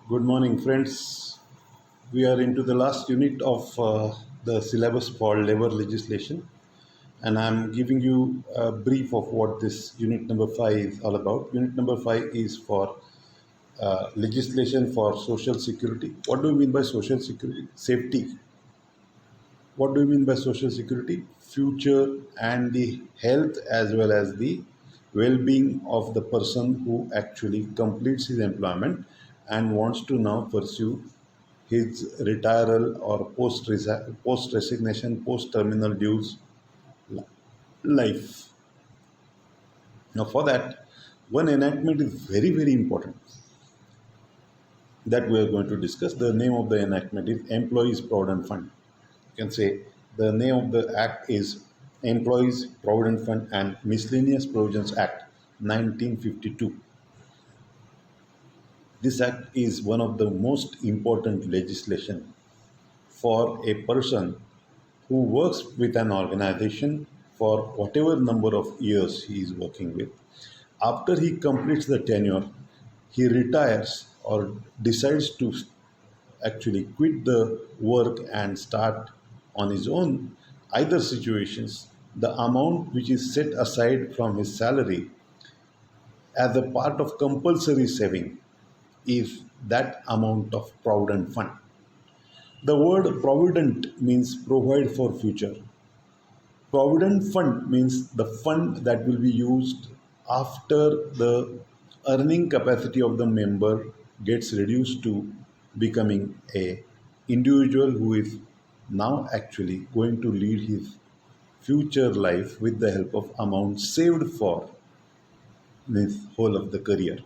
Good morning, friends. We are into the last unit of the syllabus for labor legislation, and I'm giving you a brief of what this unit number 5 is all about. Unit number 5 is for legislation for social security. What do we mean by social security? Safety. What do we mean by social security? Future and the health as well as the well-being of the person who actually completes his employment and wants to now pursue his retiral or post resignation, post terminal dues life. Now, for that, one enactment is very important that we are going to discuss. The name of the enactment is Employees Provident Fund. You can say the name of the act is Employees Provident Fund and Miscellaneous Provisions Act 1952. This act is one of the most important legislation for a person who works with an organization for whatever number of years he is working with. After he completes the tenure, he retires or decides to actually quit the work and start on his own. Either situations, the amount which is set aside from his salary as a part of compulsory saving is that amount of provident fund. The word provident means provide for future. Provident fund means the fund that will be used after the earning capacity of the member gets reduced to becoming a individual who is now actually going to lead his future life with the help of amount saved for his whole of the career.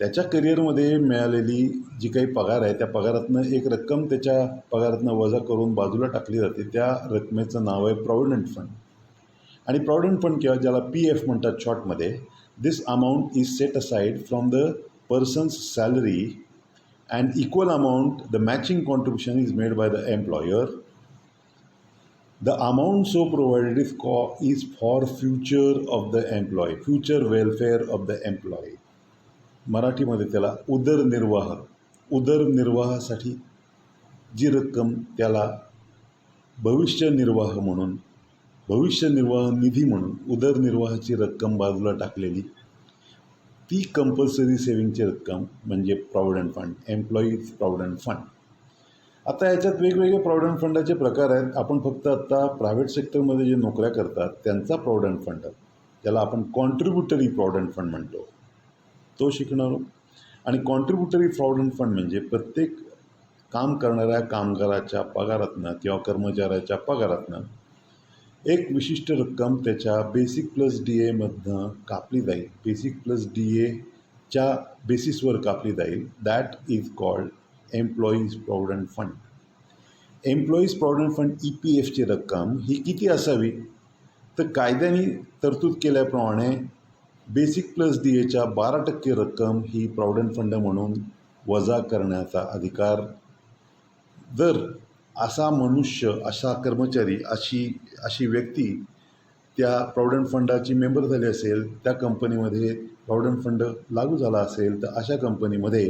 त्याच्या करिअरमध्ये मिळालेली जी काही पगार आहे त्या पगारातनं एक रक्कम त्याच्या पगारातनं वजा करून बाजूला टाकली जाते. त्या रकमेचं नाव आहे प्रॉव्हिडंट फंड. आणि प्रॉव्हिडंट फंड किंवा ज्याला PF म्हणतात शॉर्टमध्ये, this amount is set aside from the person's salary and equal amount the matching contribution is made by the employer. The amount so provided is for future of the employee, future welfare of the employee. मराठीमध्ये त्याला उदरनिर्वाहासाठी जी रक्कम त्याला भविष्य निर्वाह निधी म्हणून उदरनिर्वाहाची रक्कम बाजूला टाकलेली ती कंपल्सरी सेविंगची रक्कम म्हणजे provident fund, employees provident fund. आता याच्यात वेगवेगळे प्रॉव्हिडंट फंडाचे प्रकार आहेत. आपण फक्त आत्ता प्रायव्हेट सेक्टरमध्ये जे नोकऱ्या करतात त्यांचा प्रॉव्हिडंट फंड, त्याला आपण कॉन्ट्रीब्युटरी प्रॉव्हिडंट फंड म्हणतो, तो शिकणार. आणि कॉन्ट्रीब्युटरी प्रॉव्हिडंट फंड म्हणजे प्रत्येक काम करणाऱ्या कामगाराच्या पगारातनं किंवा कर्मचाऱ्याच्या पगारातनं एक विशिष्ट रक्कम त्याच्या बेसिक प्लस DAमधनं कापली जाईल. बेसिक प्लस DAच्या बेसिसवर कापली जाईल. That is called employees provident fund. Employees provident fund EPFची रक्कम ही किती असावी, तर कायद्याने तरतूद केल्याप्रमाणे बेसिक प्लस DAच्या 12% रक्कम ही प्रॉव्हिडंट फंड म्हणून वजा करण्याचा अधिकार जर असा मनुष्य, असा कर्मचारी, अशी व्यक्ती त्या प्रॉव्हिडंट फंडाची मेंबर झाली असेल, त्या कंपनीमध्ये प्रॉव्हिडंट फंड लागू झाला असेल, तर अशा कंपनीमध्ये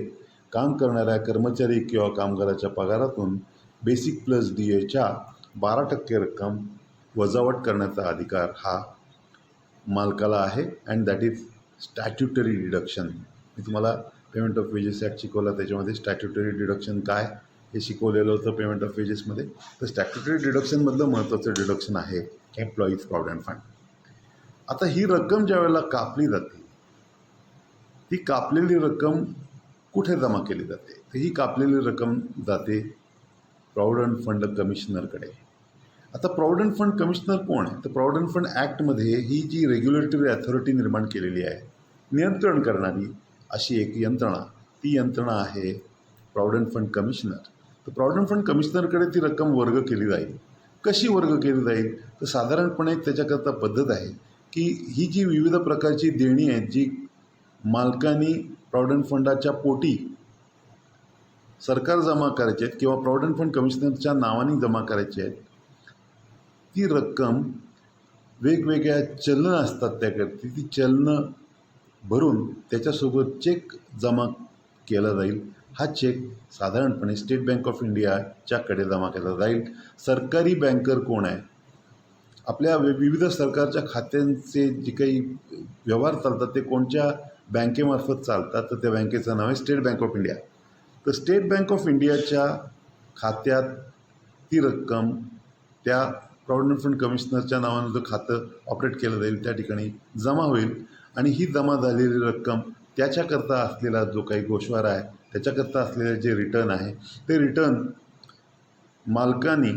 काम करणाऱ्या कर्मचारी किंवा कामगाराच्या पगारातून बेसिक प्लस DAच्या 12% रक्कम वजावट करण्याचा अधिकार हा मालकाला आहे. And that is statutory deduction. मी तुम्हाला पेमेंट ऑफ वेजेस ॲक्ट शिकवला, त्याच्यामध्ये स्टॅट्युटरी डिडक्शन काय हे शिकवलेलं होतं पेमेंट ऑफ वेजेसमध्ये. तर स्टॅट्युटरी डिडक्शनमधलं महत्त्वाचं डिडक्शन आहे एम्प्लॉईज प्रॉव्हिडंट फंड. आता ही रक्कम ज्या वेळेला कापली जाते, ती कापलेली रक्कम कुठे जमा केली जाते, तर ही कापलेली रक्कम जाते प्रॉव्हिडंट फंड कमिशनरकडे. आता प्रॉव्हिडंट फंड कमिशनर कोण आहे, तर प्रॉव्हिडंट फंड ॲक्टमध्ये ही जी रेग्युलेटरी अथॉरिटी निर्माण केलेली आहे, नियंत्रण करणारी अशी एक यंत्रणा, ती यंत्रणा आहे प्रॉव्हिडंट फंड कमिशनर. तर प्रॉव्हिडंट फंड कमिशनरकडे ती रक्कम वर्ग केली जाईल. कशी वर्ग केली जाईल, तर साधारणपणे त्याच्याकरता पद्धत आहे की ही जी विविध प्रकारची देणी आहेत जी मालकांनी प्रॉव्हिडंट फंडाच्या पोटी सरकार जमा करायची आहेत किंवा प्रॉव्हिडंट फंड कमिशनरच्या नावाने जमा करायची आहेत, ती रक्कम वेगवेगळ्या चलनं असतात त्याकरती, ती चलनं भरून त्याच्यासोबत चेक जमा केला जाईल हा चेक साधारणपणे स्टेट बँक ऑफ इंडियाच्याकडे जमा केला जाईल. सरकारी बँकर कोण आहे? आपल्या विविध सरकारच्या खात्यांचे जे काही व्यवहार चालतात ते कोणत्या बँकेमार्फत चालतात, तर त्या बँकेचं नाव आहे स्टेट बँक ऑफ इंडिया. तर स्टेट बँक ऑफ इंडियाच्या खात्यात ती रक्कम त्या प्रॉव्हिडंट फंड कमिशनरच्या नावानं जो खातं ऑपरेट केलं जाईल त्या ठिकाणी जमा होईल आणि ही जमा झालेली रक्कम त्याच्याकरता असलेला जो काही गोषवारा आहे, त्याच्याकरता असलेले जे रिटर्न आहे, ते रिटर्न मालकाने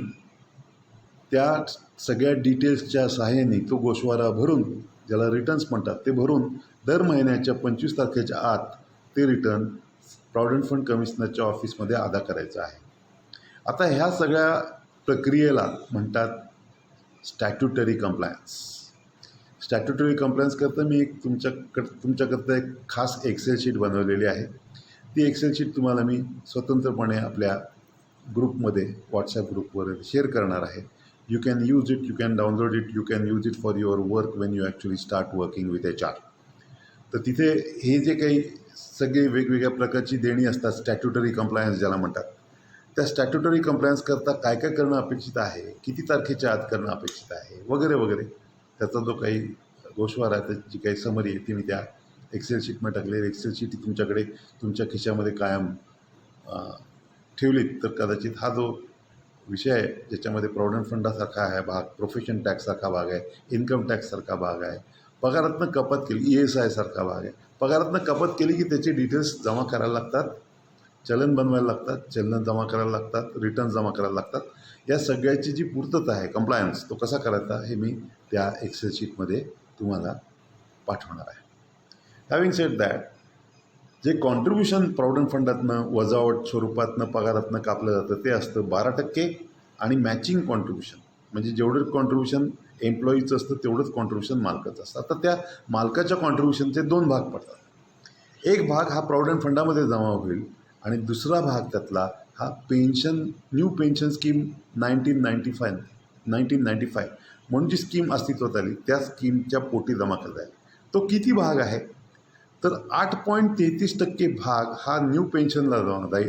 त्या सगळ्या डिटेल्सच्या सहाय्याने तो गोषवारा भरून, ज्याला रिटर्न्स म्हणतात, ते भरून दर महिन्याच्या 25 तारखेच्या आत ते रिटर्न प्रॉव्हिडंट फंड कमिशनरच्या ऑफिसमध्ये अदा करायचं आहे. आता ह्या सगळ्या प्रक्रियेला म्हणतात स्टॅट्युटरी कंप्लायन्स. स्टॅट्युटरी कंप्लायन्स करता मी एक तुमच्याकरता एक खास एक्सेल शीट बनवलेली आहे. ती एक्सेल शीट तुम्हाला मी स्वतंत्रपणे आपल्या ग्रुपमध्ये, व्हॉट्सॲप ग्रुपवर शेअर करणार आहे. You can use it, you can download it, you can use it for your work Wien you actually start working with HR. तर तिथे हे जे काही सगळे वेगवेगळ्या प्रकारची देणी असतात, स्टॅट्युटरी कंप्लायन्स ज्याला म्हणतात, त्या स्टॅट्युटरी कंप्लायन्स करता काय काय करणं अपेक्षित आहे, किती तारखेच्या आत करणं अपेक्षित आहे, वगैरे वगैरे, त्याचा जो काही गोषवारा आहे, त्याची काही समरी आहे ती मी त्या एक्सेल शीटमध्ये टाकली. एक्सेल शीट तुमच्याकडे तुमच्या खिशामध्ये कायम ठेवलीत तर कदाचित हा जो विषय आहे, ज्याच्यामध्ये प्रॉव्हिडंट फंडासारखा आहे भाग, प्रोफेशन टॅक्ससारखा भाग आहे, इन्कम टॅक्ससारखा भाग आहे, पगारातनं कपात केली ESI सारखा भाग आहे, पगारातनं कपात केली की त्याचे डिटेल्स जमा करायला लागतात, चलन बनवायला लागतात, चलन जमा करायला लागतात, रिटर्न जमा करायला लागतात. या सगळ्याची जी पूर्तता आहे, कंप्लायन्स, तो कसा करायचा हे मी त्या एक्सेल शीटमध्ये तुम्हाला पाठवणार आहे. हॅविंग सेड दॅट, जे कॉन्ट्रीब्युशन प्रॉव्हिडंट फंडातनं वजावट स्वरूपातनं पगारातनं कापलं जातं ते असतं 12% आणि मॅचिंग कॉन्ट्रीब्युशन, म्हणजे जेवढं कॉन्ट्रीब्युशन एम्प्लॉईचं असतं तेवढंच कॉन्ट्रीब्युशन मालकाचं असतं. आता त्या मालकाच्या कॉन्ट्रीब्युशनचे 2 भाग पडतात. एक भाग हा प्रॉव्हिडंट फंडामध्ये जमा होईल आणि दुसरा भाग त्यातला हा न्यू पेन्शन स्कीम 1995 म्हणून जी स्कीम अस्तित्वात आली त्या स्कीमच्या पोटी जमा करता येईल. तो किती भाग आहे? तर 8.33% भाग हा न्यू पेन्शनला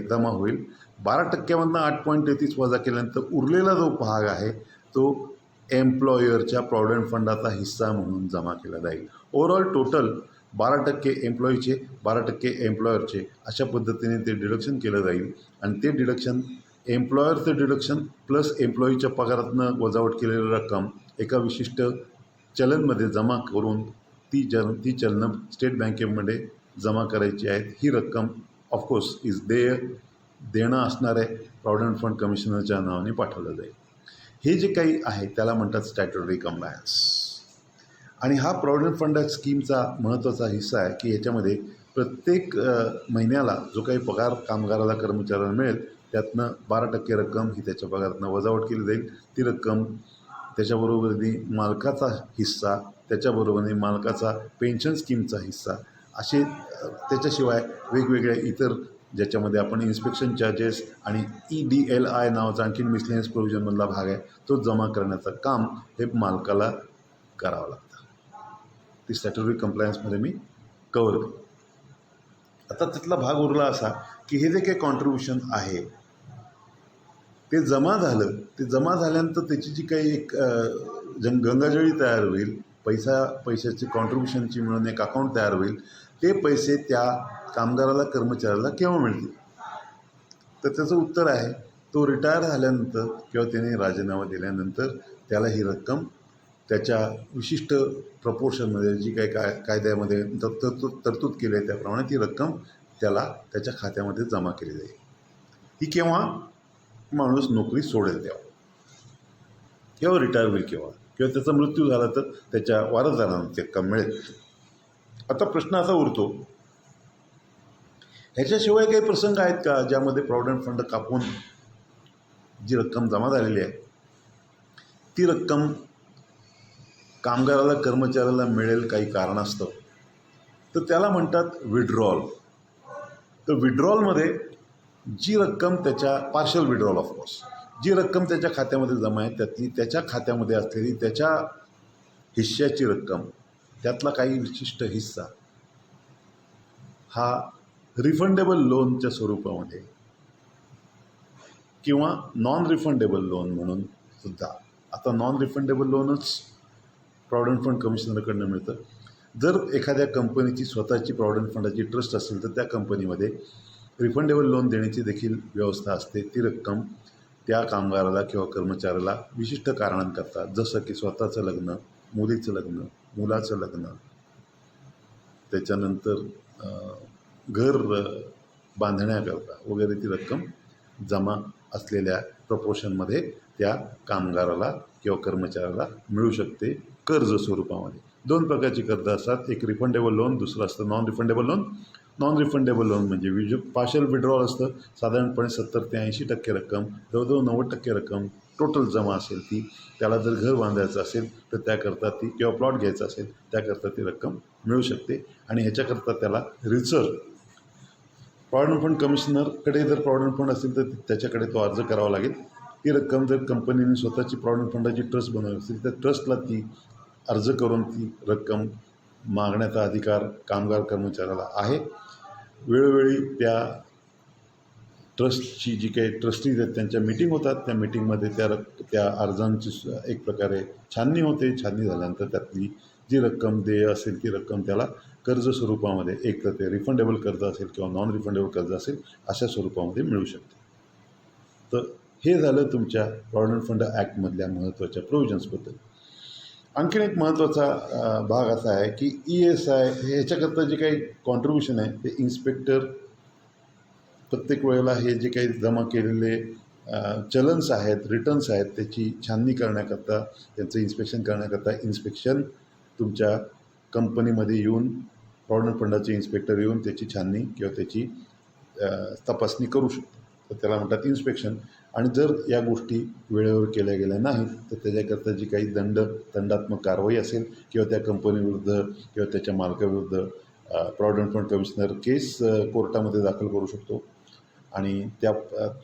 जमा होईल. 12%मधनं 8.33 वजा केल्यानंतर उरलेला जो भाग आहे तो एम्प्लॉयरच्या प्रॉव्हिडंट फंडाचा हिस्सा म्हणून जमा केला जाईल. ओव्हरऑल टोटल 12% एम्प्लॉईचे, 12% एम्प्लॉयरचे, अशा पद्धतीने ते डिडक्शन केलं जाईल आणि ते डिडक्शन, एम्प्लॉयरचं डिडक्शन प्लस एम्प्लॉईच्या पगारातनं वजावट केलेली रक्कम एका विशिष्ट चलनमध्ये जमा करून ती चलनं स्टेट बँकेमध्ये जमा करायची आहेत. ही रक्कम ऑफकोर्स देणं असणाऱ्या प्रॉव्हिडंट फंड कमिशनरच्या नावाने पाठवलं जाईल. हे जे काही आहे त्याला म्हणतात स्टॅट्युटरी कंप्लायन्स. आणि हा प्रॉव्हिडंट फंड स्कीमचा महत्त्वाचा हिस्सा आहे की ह्याच्यामध्ये प्रत्येक महिन्याला जो काही पगार कामगाराला, कर्मचाऱ्याला मिळेल त्यातनं 12% रक्कम ही त्याच्या पगारातनं वजावट केली जाईल. ती रक्कम त्याच्याबरोबरनी मालकाचा हिस्सा, त्याच्याबरोबरनी मालकाचा पेन्शन स्कीमचा हिस्सा, असे त्याच्याशिवाय वेगवेगळ्या इतर ज्याच्यामध्ये आपण इन्स्पेक्शन चार्जेस आणि EDLI नावाचा आणखीन मिसलेनियस प्रोव्हिजनमधला भाग आहे तो जमा करण्याचं काम हे मालकाला करावं लागतं. ती स्टॅट्युटरी कंप्लायन्समध्ये मी कवर करतो. आता त्यातला भाग उरला असा की हे जे काही कॉन्ट्रीब्युशन आहे ते जमा झालं, ते जमा झाल्यानंतर त्याची जी काही एक गंगाजळी तयार होईल, पैशाची कॉन्ट्रीब्युशनची मिळून एक अकाउंट तयार होईल. ते पैसे त्या कामगाराला, कर्मचाऱ्याला केव्हा मिळतील? तर त्याचं उत्तर आहे तो रिटायर झाल्यानंतर किंवा त्याने राजीनामा दिल्यानंतर त्याला ही रक्कम त्याच्या विशिष्ट प्रपोर्शनमध्ये जी काही कायद्यामध्ये तरतूद केली आहे त्याप्रमाणे ती रक्कम त्याला त्याच्या खात्यामध्ये जमा केली जाईल. ही केव्हा माणूस नोकरी सोडेल तेव्हा, किंवा रिटायर होईल केव्हा, किंवा त्याचा मृत्यू झाला तर त्याच्या वारसदारांना ती रक्कम मिळेल. आता प्रश्न असा उरतो, ह्याच्याशिवाय काही प्रसंग आहेत का ज्यामध्ये प्रॉव्हिडंट फंड कापून जी रक्कम जमा झालेली आहे ती रक्कम कामगाराला, कर्मचाऱ्याला मिळेल काही कारणास्तव? तर त्याला म्हणतात विड्रॉल. तर विड्रॉलमध्ये जी रक्कम त्याच्या पार्शल विड्रॉल ऑफकोर्स, जी रक्कम त्याच्या खात्यामध्ये जमा आहे त्यातली त्याच्या खात्यामध्ये असलेली त्याच्या हिश्श्याची रक्कम, त्यातला काही विशिष्ट हिस्सा हा रिफंडेबल लोनच्या स्वरूपामध्ये किंवा नॉन रिफंडेबल लोन म्हणून सुद्धा. आता नॉन रिफंडेबल लोनच प्रॉव्हिडंट फंड कमिशनरकडनं मिळतं. जर एखाद्या कंपनीची स्वतःची प्रॉव्हिडंट फंडाची ट्रस्ट असेल तर त्या कंपनीमध्ये रिफंडेबल लोन देण्याची देखील व्यवस्था असते. ती रक्कम त्या कामगाराला किंवा कर्मचाऱ्याला विशिष्ट कारणांकरता, जसं की स्वतःचं लग्न, मुलीचं लग्न, मुलाचं लग्न, त्याच्यानंतर घर बांधण्याकरता वगैरे ती रक्कम जमा असलेल्या प्रपोर्शनमध्ये त्या कामगाराला किंवा कर्मचाऱ्याला मिळू शकते कर्ज स्वरूपामध्ये. 2 प्रकारची कर्ज असतात, एक रिफंडेबल लोन, दुसरं असतं non refundable loan. Non refundable loan म्हणजे पार्शल विड्रॉल असतं. साधारणपणे 70 ते 80% रक्कम, जवळजवळ 90% रक्कम टोटल जमा असेल ती. त्याला जर घर बांधायचं असेल तर त्याकरता ती, किंवा प्लॉट घ्यायचा असेल त्याकरता ती रक्कम मिळू शकते. आणि ह्याच्याकरता त्याला रिझर्व्ह प्रॉव्हिडंट फंड कमिशनरकडे जर प्रॉव्हिडंट फंड असेल तर त्याच्याकडे तो अर्ज करावा लागेल. ती रक्कम जर कंपनीने स्वतःची प्रॉव्हिडंट फंडाची ट्रस्ट बनवली असेल तर ट्रस्टला ती अर्ज करून ती रक्कम मागण्याचा अधिकार कामगार कर्मचाऱ्याला आहे. वेळोवेळी त्या ट्रस्टची जी काही ट्रस्टीज आहेत त्यांच्या मीटिंग होतात. त्या मीटिंगमध्ये त्या अर्जांची एक प्रकारे छाननी होते. छाननी झाल्यानंतर त्यातली जी रक्कम देय असेल ती रक्कम त्याला कर्ज स्वरूपामध्ये, एक तर ते रिफंडेबल कर्ज असेल किंवा नॉन रिफंडेबल कर्ज असेल, अशा स्वरूपामध्ये मिळू शकते. तर हे झालं तुमच्या प्रॉव्हिडंट फंड ॲक्टमधल्या महत्त्वाच्या प्रोव्हिजन्सबद्दल. आणखीन एक महत्त्वाचा भाग असा आहे की ESI ह्याच्याकरता जे काही कॉन्ट्रीब्युशन आहे ते इन्स्पेक्टर प्रत्येक वेळेला हे जे काही जमा केलेले चलन्स आहेत, रिटर्न्स आहेत, त्याची छाननी करण्याकरता, त्यांचं इन्स्पेक्शन करण्याकरता इन्स्पेक्शन तुमच्या कंपनीमध्ये येऊन, प्रॉव्हिडंट फंडाचे इन्स्पेक्टर येऊन त्याची छाननी किंवा त्याची तपासणी करू शकतो. तर त्याला म्हणतात इन्स्पेक्शन. आणि जर या गोष्टी वेळेवर केल्या गेल्या नाहीत तर त्याच्याकरता जी काही दंडात्मक कारवाई असेल किंवा त्या कंपनीविरुद्ध किंवा त्याच्या मालकाविरुद्ध प्रॉव्हिडंट फंड कमिशनर केस कोर्टामध्ये दाखल करू शकतो. आणि त्या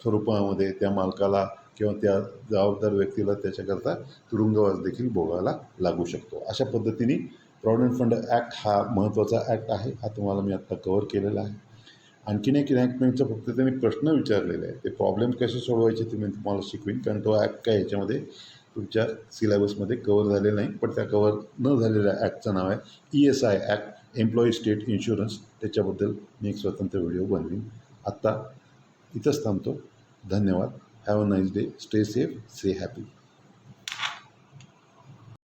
स्वरूपामध्ये त्या मालकाला किंवा त्या जबाबदार व्यक्तीला त्याच्याकरता तुरुंगवास देखील भोगायला लागू शकतो. अशा पद्धतीने प्रॉव्हिडंट फंड ॲक्ट हा महत्त्वाचा ॲक्ट आहे. हा तुम्हाला मी आत्ता कव्हर केलेला आहे. आणखीन एक रँकमेंटचा फक्त त्यांनी प्रश्न विचारलेले आहे. ते प्रॉब्लेम कसे सोडवायचे ते मी तुम्हाला शिकवीन, कारण तो ॲक्ट काय ह्याच्यामध्ये तुमच्या सिलेबसमध्ये कव्हर झालेला नाही. पण त्या कव्हर न झालेल्या ॲक्टचं नाव आहे ESI act, employee state insurance. त्याच्याबद्दल मी एक स्वतंत्र व्हिडिओ बनवीन. आत्ता इथंच थांबतो. धन्यवाद. Have a nice day. Stay safe, stay happy.